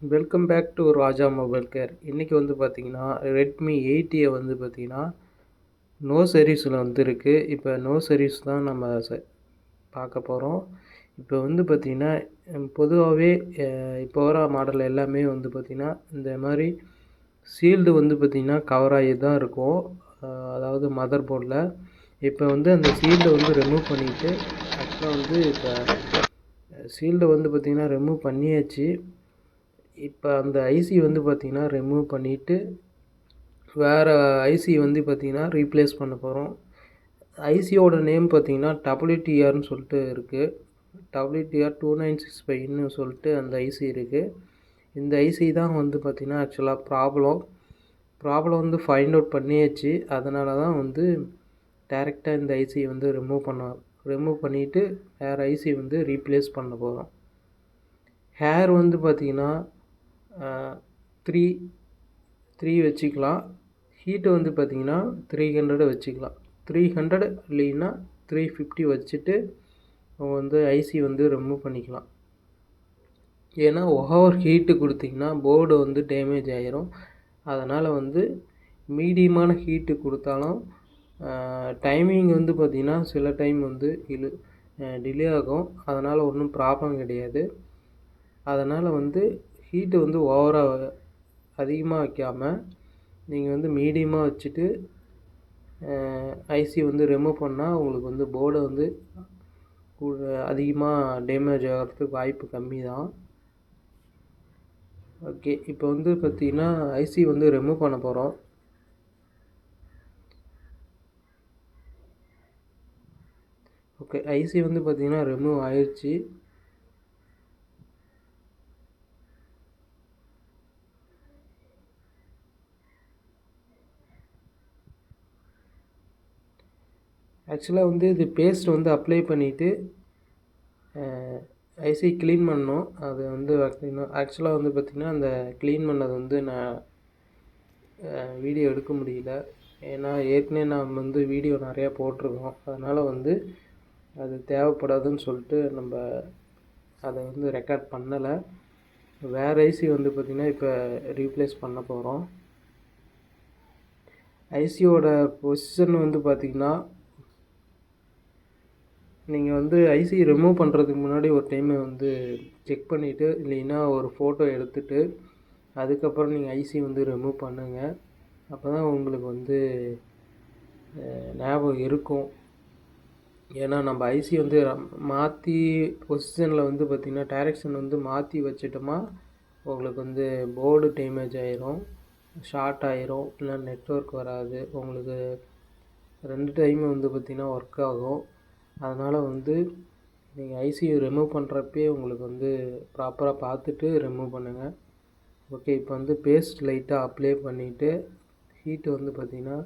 Welcome back to Raja mobile care. இன்றைக்கி வந்து பார்த்திங்கன்னா ரெட்மி 80 வந்து பார்த்திங்கன்னா நோ சர்வீஸில் வந்துருக்கு. இப்போ நோ சர்வீஸ் தான் நம்ம பார்க்க போகிறோம். இப்போ வந்து பார்த்திங்கன்னா பொதுவாகவே இப்போ வர மாடல் எல்லாமே வந்து பார்த்திங்கன்னா இந்த மாதிரி சீல்டு வந்து பார்த்திங்கன்னா கவர் ஆகி தான் இருக்கும். அதாவது மதர் போர்டில் இப்போ வந்து அந்த சீல்டை வந்து ரிமூவ் பண்ணிவிட்டு ஆக்சுவலாக வந்து இப்போ சீல்டை வந்து பார்த்திங்கன்னா ரிமூவ் பண்ணியாச்சு. இப்போ அந்த ஐசி வந்து பார்த்திங்கன்னா ரிமூவ் பண்ணிவிட்டு வேறு ஐசி வந்து பார்த்திங்கன்னா ரீப்ளேஸ் பண்ண போகிறோம். ஐசியோட நேம் பார்த்திங்கன்னா WTRன்னு சொல்லிட்டு இருக்குது. WTR 2965ன்னு சொல்லிட்டு அந்த ஐசி இருக்குது. இந்த ஐசி தான் வந்து பார்த்திங்கன்னா ஆக்சுவலாக ப்ராப்ளம் வந்து ஃபைண்ட் அவுட் பண்ணியாச்சு. அதனால தான் வந்து டைரெக்டாக இந்த ஐசி வந்து ரிமூவ் பண்ணிவிட்டு வேறு ஐசி வந்து ரீப்ளேஸ் பண்ண போகிறோம். ஹேர் வந்து பார்த்திங்கன்னா 3 வச்சுக்கலாம். ஹீட்டு வந்து பார்த்திங்கன்னா 300 வச்சுக்கலாம். 300 இல்லைன்னா 350 வச்சுட்டு வந்து ஐசி வந்து ரிமூவ் பண்ணிக்கலாம். ஏன்னா ஓவர் ஹீட்டு கொடுத்திங்கன்னா போர்டு வந்து டேமேஜ் ஆகிரும். அதனால் வந்து மீடியமான ஹீட்டு கொடுத்தாலும் டைமிங் வந்து பார்த்திங்கன்னா சில டைம் வந்து டிலே ஆகும். அதனால் ஒன்றும் ப்ராப்ளம் கிடையாது. அதனால் வந்து ஹீட்டு வந்து ஓவராக அதிகமாக வைக்காமல் நீங்கள் வந்து மீடியமாக வச்சுட்டு ஐசி வந்து ரிமூவ் பண்ணால் உங்களுக்கு வந்து போர்டை வந்து அதிகமாக டேமேஜ் ஆகிறதுக்கு வாய்ப்பு கம்மி தான். ஓகே, இப்போ வந்து பார்த்திங்கன்னா ஐசி வந்து ரிமூவ் பண்ண போகிறோம். ஓகே, ஐசி வந்து பார்த்திங்கன்னா ரிமூவ் ஆயிடுச்சு. ஆக்சுவலாக வந்து இது பேஸ்ட் வந்து அப்ளை பண்ணிவிட்டு ஐசி க்ளீன் பண்ணோம். அது வந்து ஆக்சுவலாக வந்து பார்த்திங்கன்னா அந்த க்ளீன் பண்ணது வந்து நான் வீடியோ எடுக்க முடியல. ஏன்னா ஏற்கனவே நான் வந்து வீடியோ நிறையா போட்டிருக்கோம். அதனால் வந்து அது தேவைப்படாதுன்னு சொல்லிட்டு நம்ம அதை வந்து ரெக்கார்ட் பண்ணலை. வேறு ஐசி வந்து பார்த்திங்கன்னா இப்போ ரீப்ளேஸ் பண்ண போகிறோம். ஐசியோட பொசிஷன் வந்து பார்த்திங்கன்னா நீங்கள் வந்து ஐசி ரிமூவ் பண்ணுறதுக்கு முன்னாடி ஒரு டைமை வந்து செக் பண்ணிவிட்டு இல்லைன்னா ஒரு ஃபோட்டோ எடுத்துகிட்டு அதுக்கப்புறம் நீங்கள் ஐசி வந்து ரிமூவ் பண்ணுங்கள். அப்போ தான் உங்களுக்கு வந்து ஞாபகம் இருக்கும். ஏன்னா நம்ம ஐசி வந்து மாற்றி பொசிஷனில் வந்து பார்த்திங்கன்னா டைரெக்ஷன் வந்து மாற்றி வச்சிட்டோமா உங்களுக்கு வந்து போர்டு டேமேஜ் ஆகிரும், ஷார்ட் ஆகிரும், இல்லை நெட்வொர்க் வராது. உங்களுக்கு 2 டைம் வந்து பார்த்திங்கன்னா ஒர்க் ஆகும். அதனால் வந்து நீங்கள் ஐசியை ரிமூவ் பண்ணுறப்பே உங்களுக்கு வந்து ப்ராப்பராக பார்த்துட்டு ரிமூவ் பண்ணுங்கள். ஓகே, இப்போ வந்து பேஸ்ட் லைட்டாக அப்ளை பண்ணிவிட்டு ஹீட்டு வந்து பார்த்திங்கன்னா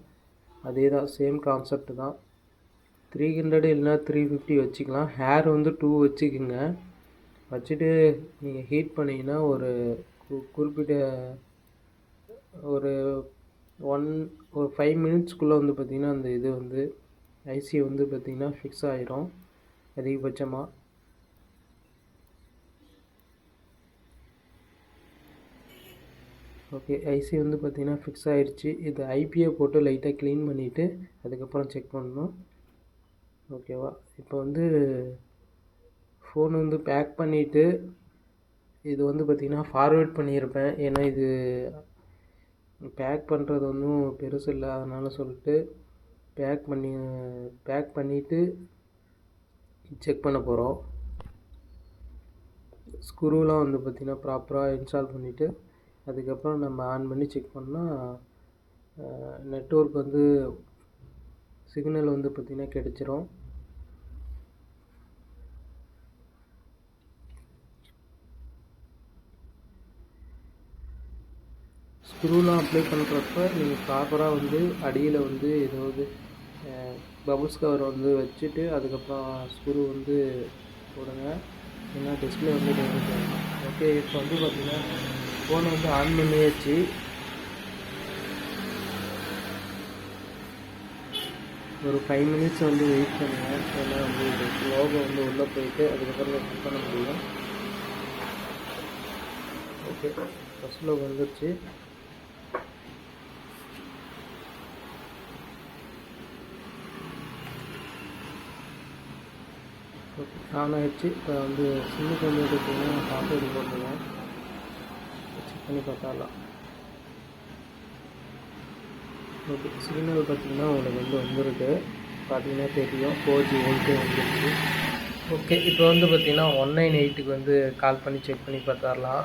அதே தான், சேம் கான்செப்ட் தான். 300 இல்லைனா 350 வச்சுக்கலாம். ஹேர் வந்து 2 வச்சுக்கோங்க. வச்சுட்டு நீங்கள் ஹீட் பண்ணிங்கன்னா ஒரு குறிப்பிட்ட ஒரு 5 மினிட்ஸ்க்குள்ளே வந்து பார்த்திங்கன்னா அந்த இது வந்து ஐசி வந்து பார்த்திங்கன்னா ஃபிக்ஸ் ஆகிரும் அதிகபட்சமாக. ஓகே, ஐசி வந்து பார்த்திங்கன்னா ஃபிக்ஸ் ஆகிடுச்சு. இது ஐபியை போட்டு லைட்டாக க்ளீன் பண்ணிவிட்டு அதுக்கப்புறம் செக் பண்ணணும். ஓகேவா? இப்போ வந்து ஃபோன் வந்து பேக் பண்ணிவிட்டு இது வந்து பார்த்திங்கன்னா ஃபார்வேர்ட் பண்ணியிருப்பேன். ஏன்னா இது பேக் பண்ணுறது ஒன்றும் பெருசு இல்லை. அதனால் சொல்லிட்டு பேக் பண்ணிவிட்டு செக் பண்ண போகிறோம். ஸ்க்ரூலாம் வந்து பார்த்திங்கன்னா ப்ராப்பராக இன்ஸ்டால் பண்ணிவிட்டு அதுக்கப்புறம் நம்ம ஆன் பண்ணி செக் பண்ணால் நெட்வொர்க் வந்து சிக்னல் வந்து பார்த்திங்கன்னா கிடச்சிரும். ஸ்க்ரூலாம் அப்ளை பண்ணுறப்ப நீங்கள் ப்ராப்பராக வந்து அடியில் வந்து ஏதாவது பபுள்ஸ் கவர் வந்து வச்சுட்டு அதுக்கப்புறம் ஸ்க்ரூ வந்து போடுங்க. ஏன்னா டிஸ்பிளே வந்து டேமேஜ் ஆகும். ஓகே, இப்போ வந்து பார்த்திங்கன்னா ஃபோனை வந்து ஆன் பண்ணியாச்சு. ஒரு 5 மினிட்ஸ் வந்து வெயிட் பண்ணுங்கள். ஏன்னா வந்து லோகோ வந்து உள்ளே போயிட்டு அதுக்கப்புறம் செக் பண்ண முடியும். ஓகே, ஃபஸ்ட் லுக் வந்துருச்சு. ஓகே, ஆன் ஆகிடுச்சு. இப்போ வந்து சிம்முக்கு வந்து பார்த்தீங்கன்னா பாஸ்வேர்டு போட்டுருவேன். செக் பண்ணி பார்த்தாலாம். ஓகே, சிக்னல் பார்த்தீங்கன்னா உங்களுக்கு வந்து வந்துருக்கு. பார்த்தீங்கன்னா தெரியும் 4G வோல்ட்டே வந்துருச்சு. ஓகே, இப்போ வந்து பார்த்தீங்கன்னா 198க்கு வந்து கால் பண்ணி செக் பண்ணி பார்த்துடலாம்.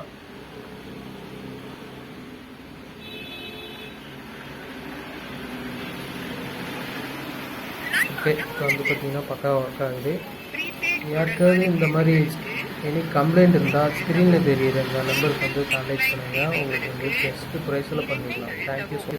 ஓகே, இப்போ வந்து பார்த்தீங்கன்னா பக்காவாக ஒர்க் ஆகுது. யாருக்காவது இந்த மாதிரி எனி கம்ப்ளைண்ட் இருந்தால் ஸ்க்ரீனில் தெரியுற இந்த நம்பருக்கு வந்து கான்டாக்ட் பண்ணுங்கள். உங்களுக்கு வந்து பெஸ்ட்டு ப்ரைஸில் பண்ணிடலாம். Thank you so